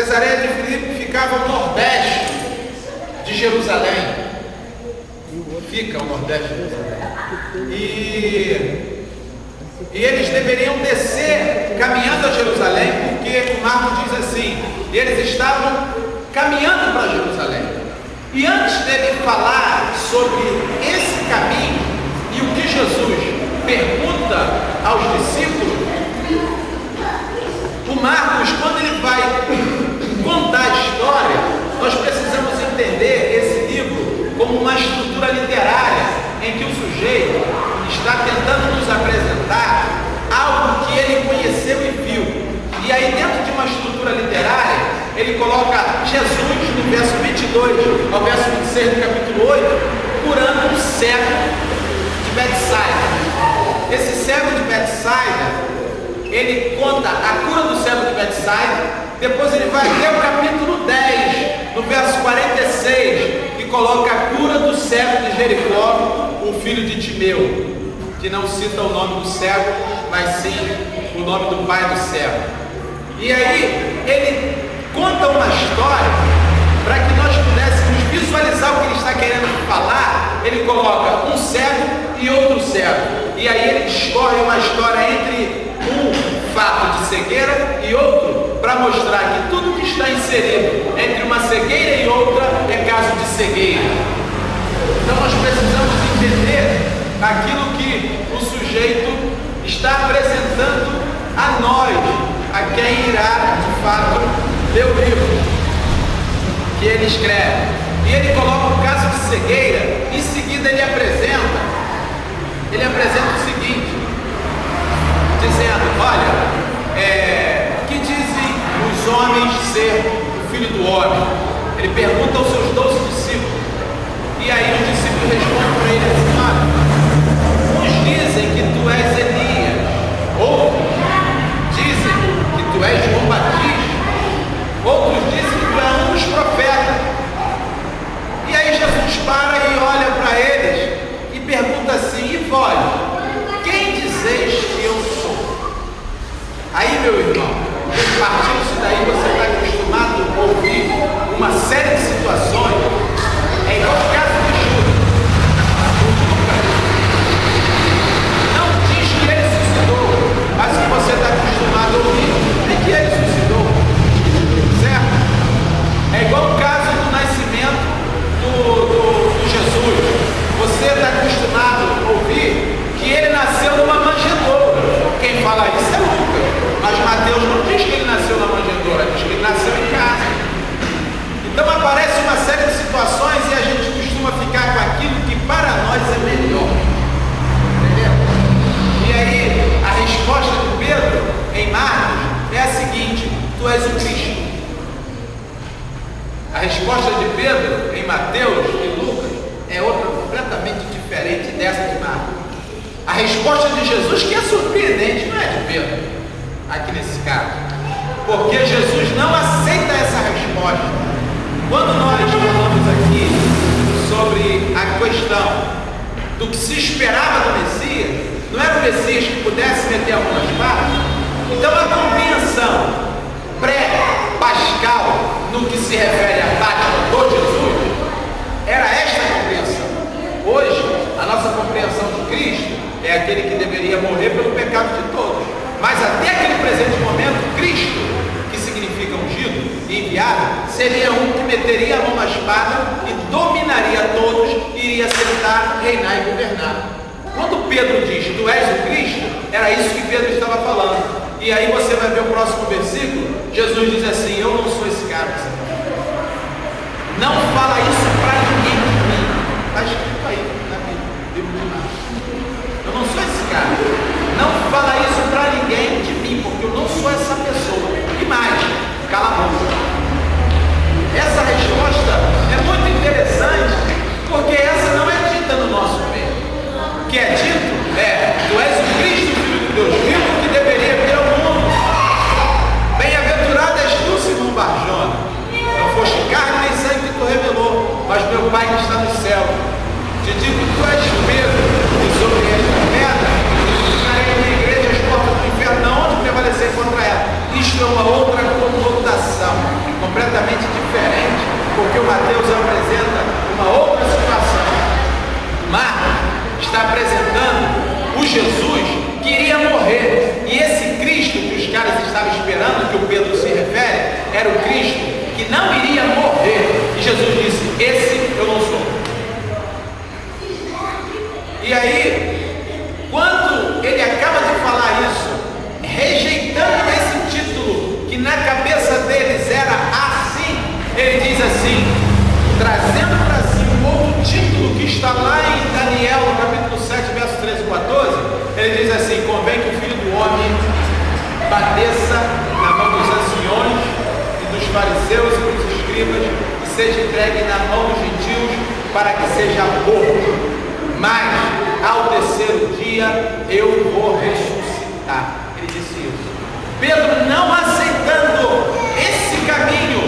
Cesareia de Filipe ficava ao nordeste de Jerusalém. Fica ao nordeste de Jerusalém. E eles deveriam descer caminhando a Jerusalém, porque o Marcos diz assim: eles estavam caminhando para Jerusalém. E antes dele falar sobre esse caminho e o que Jesus pergunta aos discípulos, o Marcos, quando ele vai contar a história, nós precisamos entender esse livro como uma estrutura literária em que o sujeito está tentando nos apresentar algo que ele conheceu e viu. E aí, dentro de uma estrutura literária, ele coloca Jesus no verso 22 ao verso 26 do capítulo 8, curando um cego de Betsaida. Esse cego de Betsaida, ele conta a cura do cego de Betsaida. Depois ele vai até o capítulo 10, no verso 46, e coloca a cura do cego de Jericó, o filho de Timeu, que não cita o nome do cego, mas sim o nome do pai do cego. E aí ele conta uma história para que nós pudéssemos visualizar o que ele está querendo falar. Ele coloca um cego e outro cego, e aí ele discorre uma história entre um fato de cegueira e outro, para mostrar que tudo que está inserido entre uma cegueira e outra é caso de cegueira. Então nós precisamos entender aquilo que o sujeito está apresentando a nós, a quem irá de fato ler o livro que ele escreve. E ele coloca o caso de cegueira. Em seguida ele apresenta o seguinte, dizendo: olha, que dizem os homens ser o filho do homem? Ele pergunta aos seus 12 discípulos, e aí os discípulos respondem para ele assim: olha, uns dizem que tu és Elias, outros dizem que tu és João Batista, outros dizem que tu és um dos profetas. E aí Jesus para e olha para eles e pergunta assim: e vós, quem dizeis que eu sou? Aí, meu irmão, partindo disso daí, você está acostumado a ouvir uma série de situações. É igual o caso de Judas. O Lucas não diz que ele suicidou, mas que você está acostumado a ouvir é que ele suicidou, certo? É igual o caso do nascimento do Jesus. Você está acostumado a ouvir que ele nasceu numa manjedoura. Quem fala isso é Lucas, mas Mateus não diz que ele nasceu na manjedoura, diz que ele nasceu em casa. Então aparece uma série de situações e a gente costuma ficar com aquilo que para nós é melhor. Entendeu? E aí a resposta de Pedro em Marcos é a seguinte: tu és o Cristo. A resposta de Pedro em Mateus e Lucas é outra completamente diferente dessa de Marcos. A resposta de Jesus, que é surpreendente, não é de Pedro, aqui nesse caso, porque Jesus não aceita essa resposta. Quando nós falamos aqui sobre a questão do que se esperava do Messias, não era o Messias que pudesse meter a mão nas partes. Então a compreensão pré-pascal no que se refere à tática do Jesus era esta compreensão. Hoje a nossa compreensão de Cristo é aquele que deveria morrer pelo pecado de todos, mas até aquele presente momento, Cristo, que significa ungido e enviado, seria um que meteria a mão na espada e dominaria todos, e iria sentar, reinar e governar. Quando Pedro diz: tu és o Cristo, era isso que Pedro estava falando. E aí você vai ver o próximo versículo. Jesus diz assim: eu não sou esse cara. Não fala isso para ninguém de mim. Está escrito aí na Bíblia de Marcos. Eu não sou esse cara. Não fala isso para ninguém de mim, porque eu não sou essa pessoa. E mais, cala a boca. Essa resposta é muito interessante, porque essa não é dita no nosso meio. O que é dito é: tu és o Cristo, Filho de Deus vivo, que deveria vir ao mundo. Bem-aventurado és tu, Simão Barjona. Não foste carne nem sangue que tu revelou, mas meu Pai que está no céu. fariseus e dos escribas, e seja entregue na mão dos gentios, para que seja morto. Mas ao terceiro dia eu vou ressuscitar. Ele disse isso. Pedro, não aceitando esse caminho,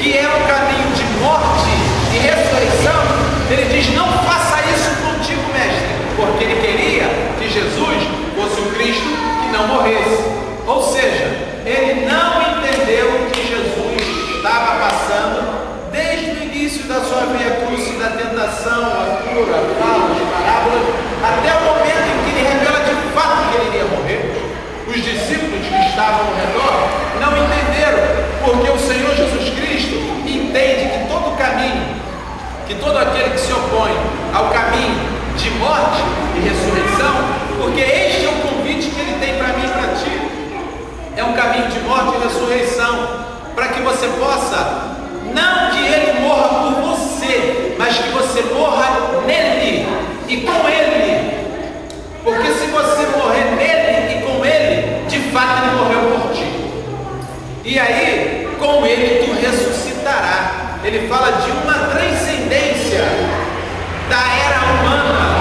que é um caminho de morte e ressurreição, ele diz: não faça isso contigo, mestre, porque ele queria que Jesus fosse o Cristo que não morresse. Ou seja, ele não entendeu que Jesus estava passando desde o início da sua via cruz, da tentação, a cura, a fala, as parábolas, até o momento em que ele revela de fato que ele iria morrer. Os discípulos que estavam ao redor não entenderam, porque o Senhor Jesus Cristo entende que todo caminho, que todo aquele que se opõe ao caminho de morte e ressurreição, porque este é o convite que ele tem para mim e para ti, é um caminho de morte e ressurreição, para que você possa, não que ele morra por você, mas que você morra nele e com ele. Porque se você morrer nele e com ele, de fato ele morreu por ti. E aí, com ele tu ressuscitará. Ele fala de uma transcendência da era humana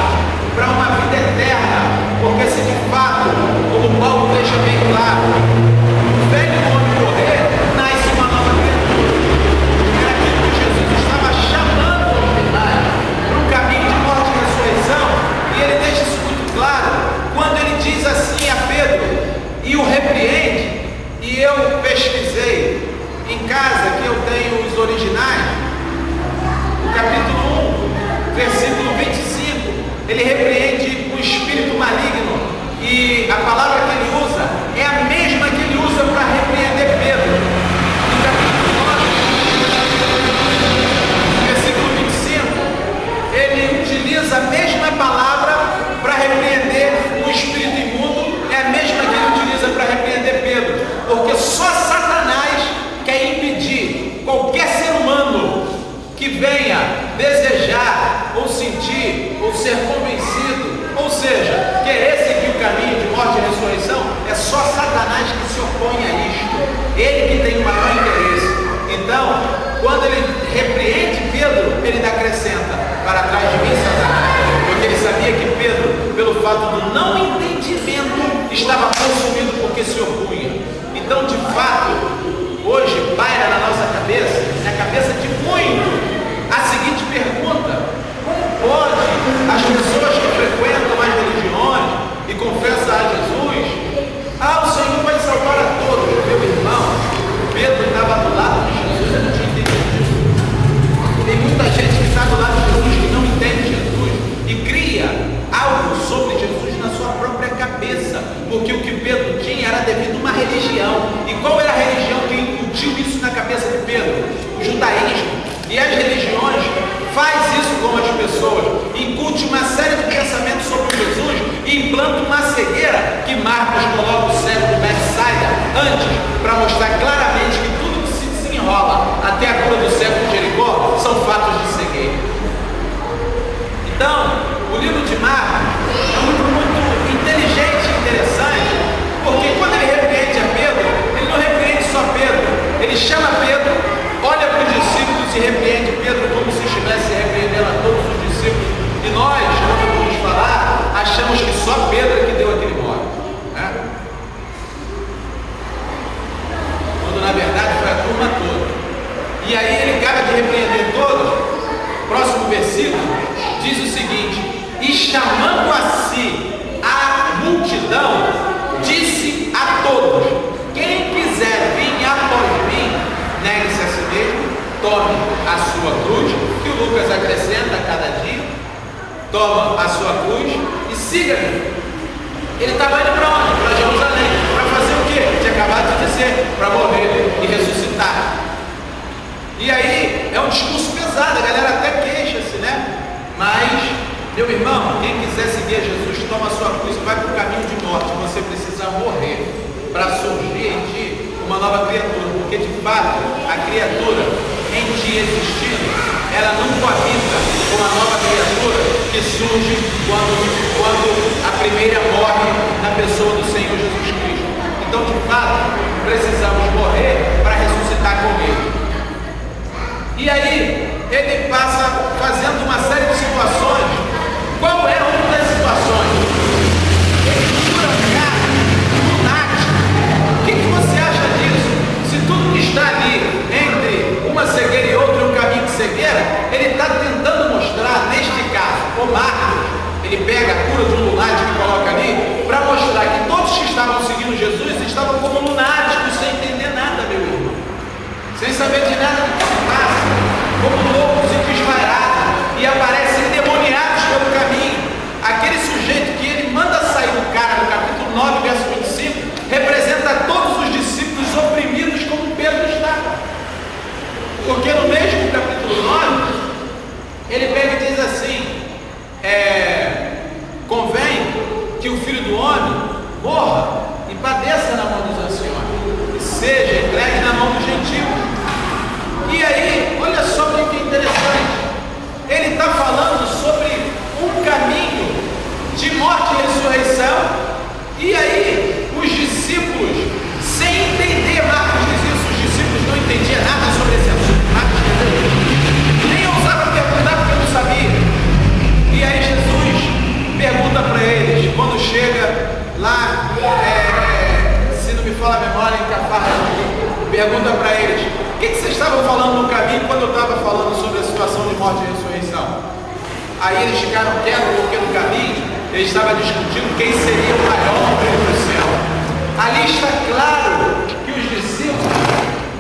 para uma vida eterna. Porque se de fato, como Paulo deixa bem claro, o velho homem morrer, nasce uma nova criatura. Era aquilo que Jesus estava chamando a humanidade para um caminho de morte e ressurreição. E ele deixa isso muito claro quando ele diz assim a Pedro e o repreende. E eu pesquisei em casa, que eu tenho os originais, no capítulo 1, versículo 25, ele repreende o espírito maligno, e a palavra que ele usa é a mesma que ele usa para repreender Pedro. No capítulo 9, versículo 25, ele utiliza a mesma palavra para repreender o espírito imundo, é a mesma que ele utiliza para repreender Pedro, porque só Satanás quer impedir qualquer ser humano que venha desejar ou sentir ou ser convencido, ou seja, querer seguir o caminho de morte e ressurreição. É só Satanás que se opõe a isto, ele que tem o maior interesse. Então, quando ele repreende Pedro, ele ainda acrescenta: para trás de mim, Satanás, porque ele sabia que Pedro, pelo fato do não entendimento, estava consumido porque se opunha. Então, de fato, hoje paira na nossa cabeça, na cabeça de muito, a seguinte pergunta: como pode as pessoas que frequentam as religiões e confessam a Jesus, o Senhor vai salvar a todos? Meu irmão, Pedro estava do lado de Jesus e não tinha entendido isso. Tem muita gente que está do lado de Jesus que não entende Jesus e cria algo sobre Jesus na sua própria cabeça, porque o que Pedro tinha era devido a uma religião. E qual era a religião que incutiu isso na cabeça de Pedro? O judaísmo. E as religiões faz isso com as pessoas, incute uma série de pensamentos sobre Jesus e implanta uma cegueira que Marcos coloca o cego do Betsaida antes, para mostrar claramente que tudo que se desenrola até a cura do cego de Jericó são fatos de cegueira. Então, o livro de Marcos é um livro muito inteligente e interessante, porque quando ele repreende a Pedro, ele não repreende só Pedro, ele chama Pedro, olha para os discípulos e repreende Pedro como se estivesse repreendendo a todos os discípulos. E nós, quando vamos falar, achamos que só Pedro é que deu aquele mole, né? Quando na verdade foi a turma toda. E aí ele acaba de repreender todos. Próximo versículo diz o seguinte: e chamando a si a multidão, disse a todos: quem quiser vir após mim, negue-se a si mesmo, tome a sua cruz, que o Lucas acrescenta a cada dia, toma a sua cruz e siga-me. Ele estava indo para onde? Para Jerusalém. Para fazer o quê? Ele tinha acabado de dizer, para morrer e ressuscitar. E aí, é um discurso pesado, a galera até queixa-se, né? Mas, meu irmão, quem quiser seguir a Jesus, toma a sua cruz e vai para o caminho de morte. Você precisa morrer para surgir em ti uma nova criatura, porque de fato a criatura em ti existindo, ela não coabita com a nova criatura que surge quando a primeira morre na pessoa do Senhor Jesus Cristo. Então, de fato, precisamos morrer para ressuscitar com ele. pergunta para eles: o que vocês estavam falando no caminho quando eu estava falando sobre a situação de morte e ressurreição? Aí eles ficaram quietos porque no caminho eles estavam discutindo quem seria o maior no reino do céu. Ali está claro que os discípulos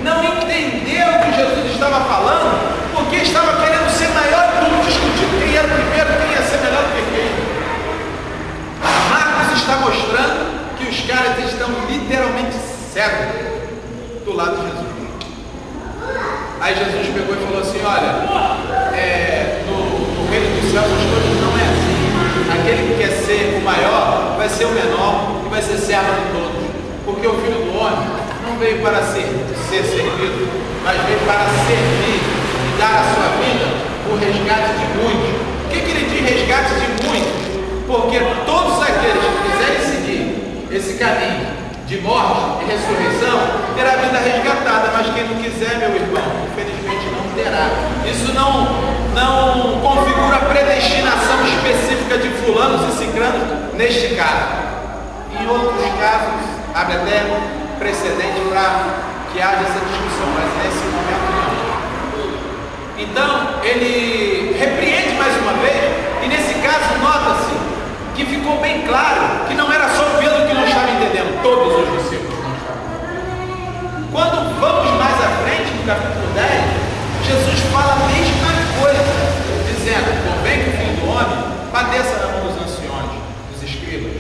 não entenderam o que Jesus estava falando, porque estava querendo ser maior do que discutindo quem era o primeiro, quem ia ser melhor do que quem. Marcos está mostrando que os caras estão literalmente cegos do lado de Jesus. Aí Jesus pegou e falou assim: olha, no reino dos céus as coisas não é assim. Aquele que quer ser o maior vai ser o menor e vai ser servo de todos. Porque o Filho do Homem não veio para ser servido, mas veio para servir e dar a sua vida por resgate de muitos. O que ele diz resgate de muitos? Porque todos aqueles que quiserem seguir esse caminho de morte e ressurreição terá a vida resgatada, mas quem não quiser, meu irmão, infelizmente não terá. Isso não configura a predestinação específica de fulanos e ciclanos neste caso. Em outros casos, abre até precedente para que haja essa discussão, mas nesse momento não. Então, ele repreende mais uma vez, e nesse caso nota-se que ficou bem claro que não era só Pedro que não estava entendendo, todos os discípulos não estavam. Quando vamos mais à frente, no capítulo 10, Jesus fala a mesma coisa, dizendo: convém que o Filho do Homem padeça na mão dos anciões, dos escribas,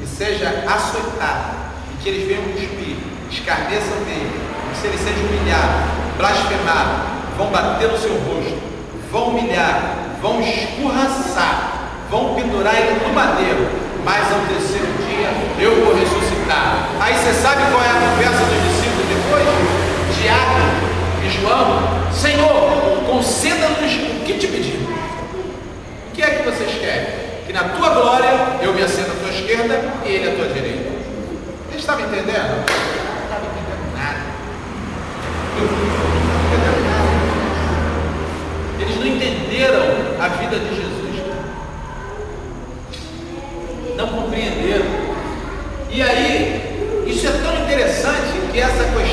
e seja açoitado, e que eles venham cuspir, escarneçam dele, e se ele seja humilhado, blasfemado, vão bater no seu rosto, vão humilhar, vão escorraçar, vão pendurar ele no madeiro, mas ao terceiro dia eu vou ressuscitar. Aí você sabe qual é a conversa dos discípulos depois? Tiago e João: Senhor, conceda-nos o que te pedimos. O que é que vocês querem? Que na tua glória eu me assento à tua esquerda e ele à tua direita. Eles estavam entendendo? Não estavam entendendo nada. Não estavam entendendo nada. Eles não entenderam a vida de Jesus. Não compreenderam. E aí, isso é tão interessante que essa questão